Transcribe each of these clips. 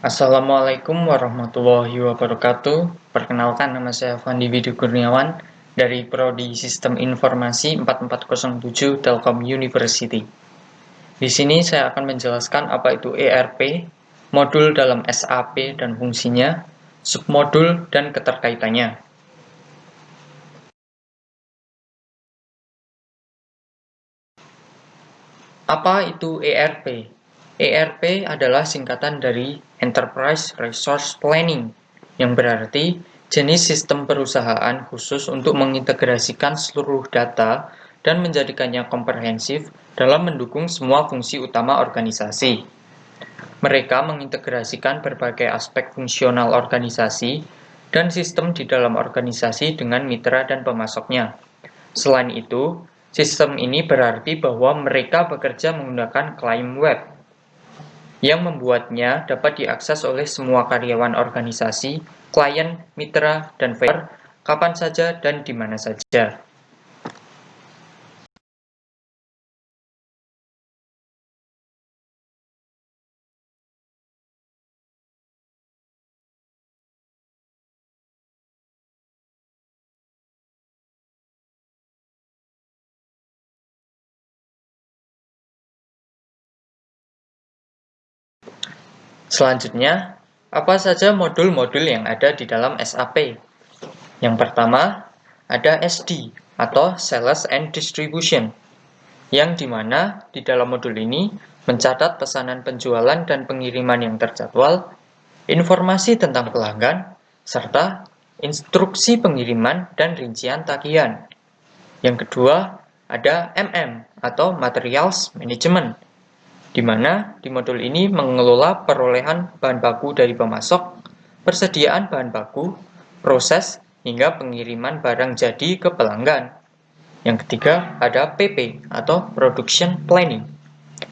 Assalamualaikum warahmatullahi wabarakatuh. Perkenalkan, nama saya Fandi Widi Kurniawan dari Prodi Sistem Informasi 4407 Telkom University. Di sini saya akan menjelaskan apa itu ERP, modul dalam SAP dan fungsinya, submodul dan keterkaitannya. Apa itu ERP? ERP adalah singkatan dari Enterprise Resource Planning, yang berarti jenis sistem perusahaan khusus untuk mengintegrasikan seluruh data dan menjadikannya komprehensif dalam mendukung semua fungsi utama organisasi. Mereka mengintegrasikan berbagai aspek fungsional organisasi dan sistem di dalam organisasi dengan mitra dan pemasoknya. Selain itu, sistem ini berarti bahwa mereka bekerja menggunakan klaim web, yang membuatnya dapat diakses oleh semua karyawan organisasi, klien, mitra, dan vendor kapan saja dan di mana saja. Selanjutnya, apa saja modul-modul yang ada di dalam SAP? Yang pertama, ada SD atau Sales and Distribution, yang dimana di dalam modul ini mencatat pesanan penjualan dan pengiriman yang terjadwal, informasi tentang pelanggan, serta instruksi pengiriman dan rincian tagihan. Yang kedua, ada MM atau Materials Management, di mana di modul ini mengelola perolehan bahan baku dari pemasok, persediaan bahan baku, proses, hingga pengiriman barang jadi ke pelanggan. Yang ketiga, ada PP atau Production Planning.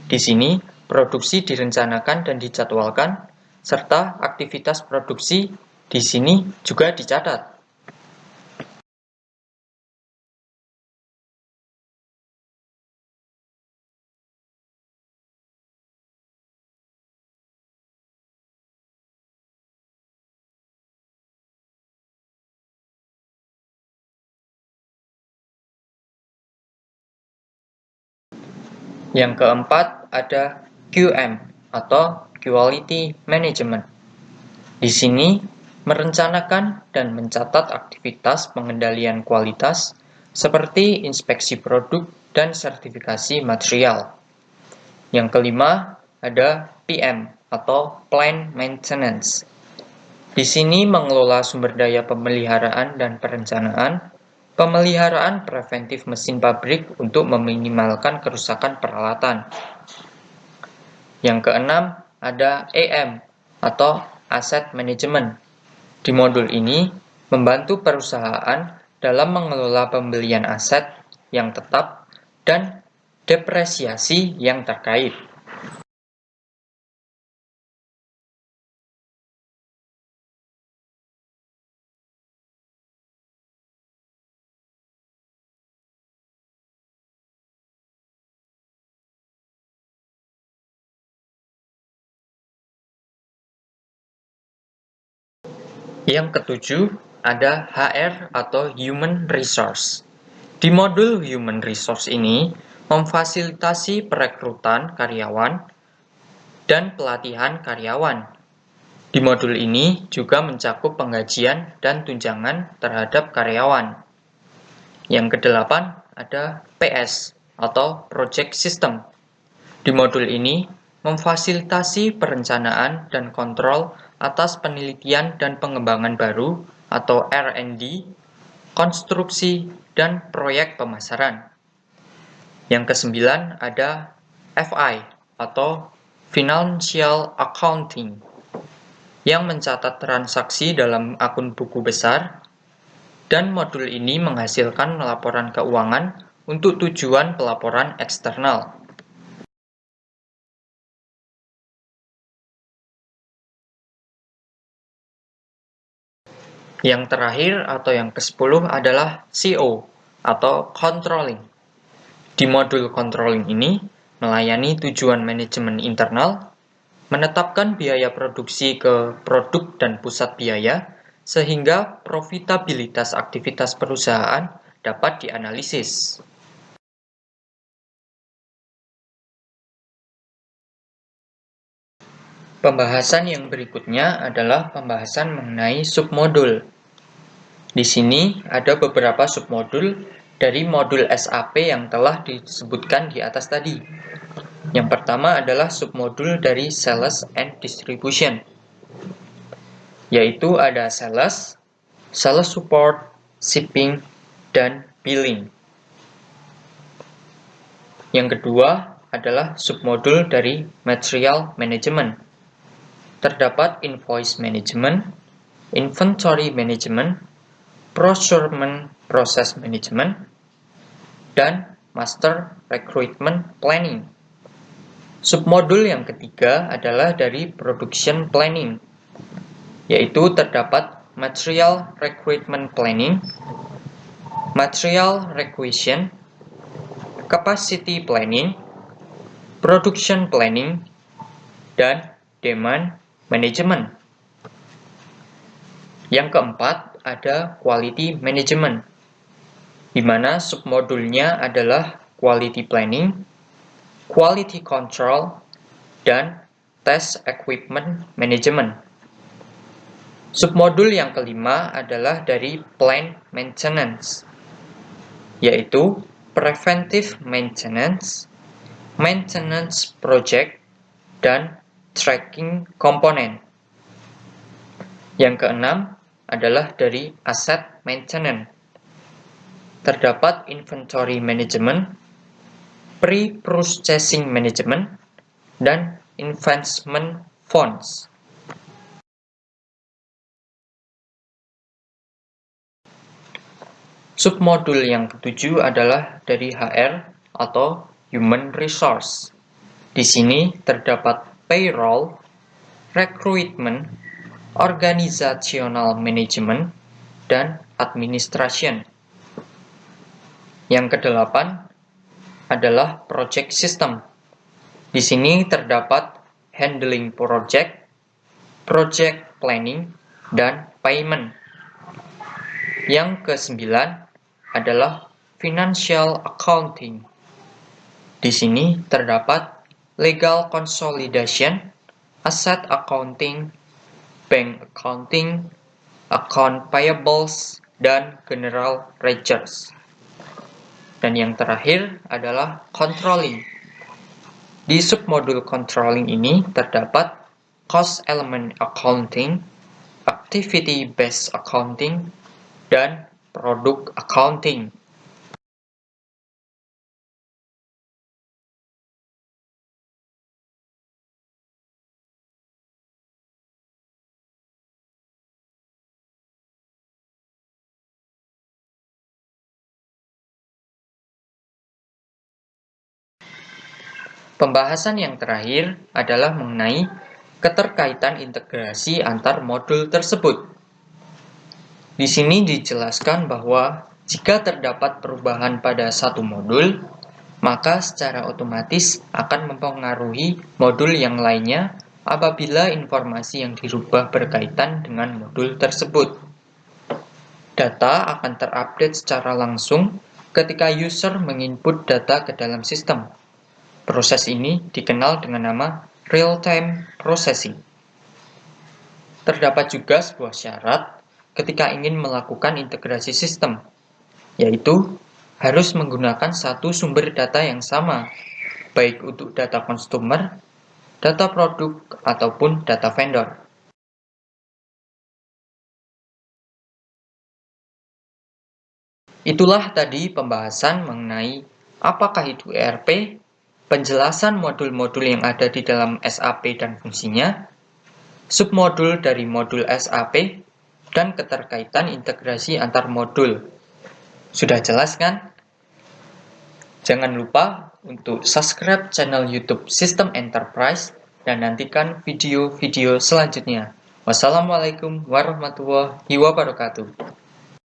Di sini, produksi direncanakan dan dijadwalkan, serta aktivitas produksi di sini juga dicatat. Yang keempat, ada QM atau Quality Management. Di sini, merencanakan dan mencatat aktivitas pengendalian kualitas seperti inspeksi produk dan sertifikasi material. Yang kelima, ada PM atau Plant Maintenance. Di sini mengelola sumber daya pemeliharaan dan perencanaan, pemeliharaan preventif mesin pabrik untuk meminimalkan kerusakan peralatan. Yang keenam, ada AM atau Asset Management. Di modul ini, membantu perusahaan dalam mengelola pembelian aset yang tetap dan depresiasi yang terkait. Yang ketujuh, ada HR atau Human Resource. Di modul Human Resource ini, memfasilitasi perekrutan karyawan dan pelatihan karyawan. Di modul ini juga mencakup penggajian dan tunjangan terhadap karyawan. Yang kedelapan, ada PS atau Project System. Di modul ini, memfasilitasi perencanaan dan kontrol atas penelitian dan pengembangan baru atau R&D, konstruksi, dan proyek pemasaran. Yang kesembilan ada FI atau Financial Accounting, yang mencatat transaksi dalam akun buku besar, dan modul ini menghasilkan laporan keuangan untuk tujuan pelaporan eksternal. Yang terakhir atau yang ke-10 adalah CO atau Controlling. Di modul Controlling ini melayani tujuan manajemen internal, menetapkan biaya produksi ke produk dan pusat biaya, sehingga profitabilitas aktivitas perusahaan dapat dianalisis. Pembahasan yang berikutnya adalah pembahasan mengenai submodul. Di sini ada beberapa submodul dari modul SAP yang telah disebutkan di atas tadi. Yang pertama adalah submodul dari Sales and Distribution, yaitu ada Sales, Sales Support, Shipping, dan Billing. Yang kedua adalah submodul dari Material Management. Terdapat Invoice Management, Inventory Management, Procurement Process Management, dan Master Recruitment Planning. Submodul yang ketiga adalah dari Production Planning, yaitu terdapat Material Recruitment Planning, Material Requisition, Capacity Planning, Production Planning, dan Demand Management. Yang keempat ada Quality Management, di mana submodulnya adalah Quality Planning, Quality Control, dan Test Equipment Management. Submodul yang kelima adalah dari Plant Maintenance, yaitu Preventive Maintenance, Maintenance Project, dan Tracking Component. Yang keenam adalah dari Asset Maintenance. Terdapat Inventory Management, Pre-Purchasing Management, dan Investment Funds. Submodul yang ketujuh adalah dari HR atau Human Resource. Di sini terdapat Payroll, Recruitment, Organizational Management, dan Administration. Yang kedelapan adalah Project System. Di sini terdapat Handling Project, Project Planning, dan Payment. Yang kesembilan adalah Financial Accounting. Di sini terdapat Legal Consolidation, Asset Accounting, Bank Accounting, Account Payables, dan General Ledgers. Dan yang terakhir adalah Controlling. Di submodul Controlling ini terdapat Cost Element Accounting, Activity Based Accounting, dan Product Accounting. Pembahasan yang terakhir adalah mengenai keterkaitan integrasi antar modul tersebut. Di sini dijelaskan bahwa jika terdapat perubahan pada satu modul, maka secara otomatis akan mempengaruhi modul yang lainnya apabila informasi yang dirubah berkaitan dengan modul tersebut. Data akan terupdate secara langsung ketika user menginput data ke dalam sistem. Proses ini dikenal dengan nama real-time processing. Terdapat juga sebuah syarat ketika ingin melakukan integrasi sistem, yaitu harus menggunakan satu sumber data yang sama, baik untuk data consumer, data produk, ataupun data vendor. Itulah tadi pembahasan mengenai apakah itu ERP, penjelasan modul-modul yang ada di dalam SAP dan fungsinya, submodul dari modul SAP, dan keterkaitan integrasi antar modul. Sudah jelas kan? Jangan lupa untuk subscribe channel YouTube System Enterprise dan nantikan video-video selanjutnya. Wassalamualaikum warahmatullahi wabarakatuh.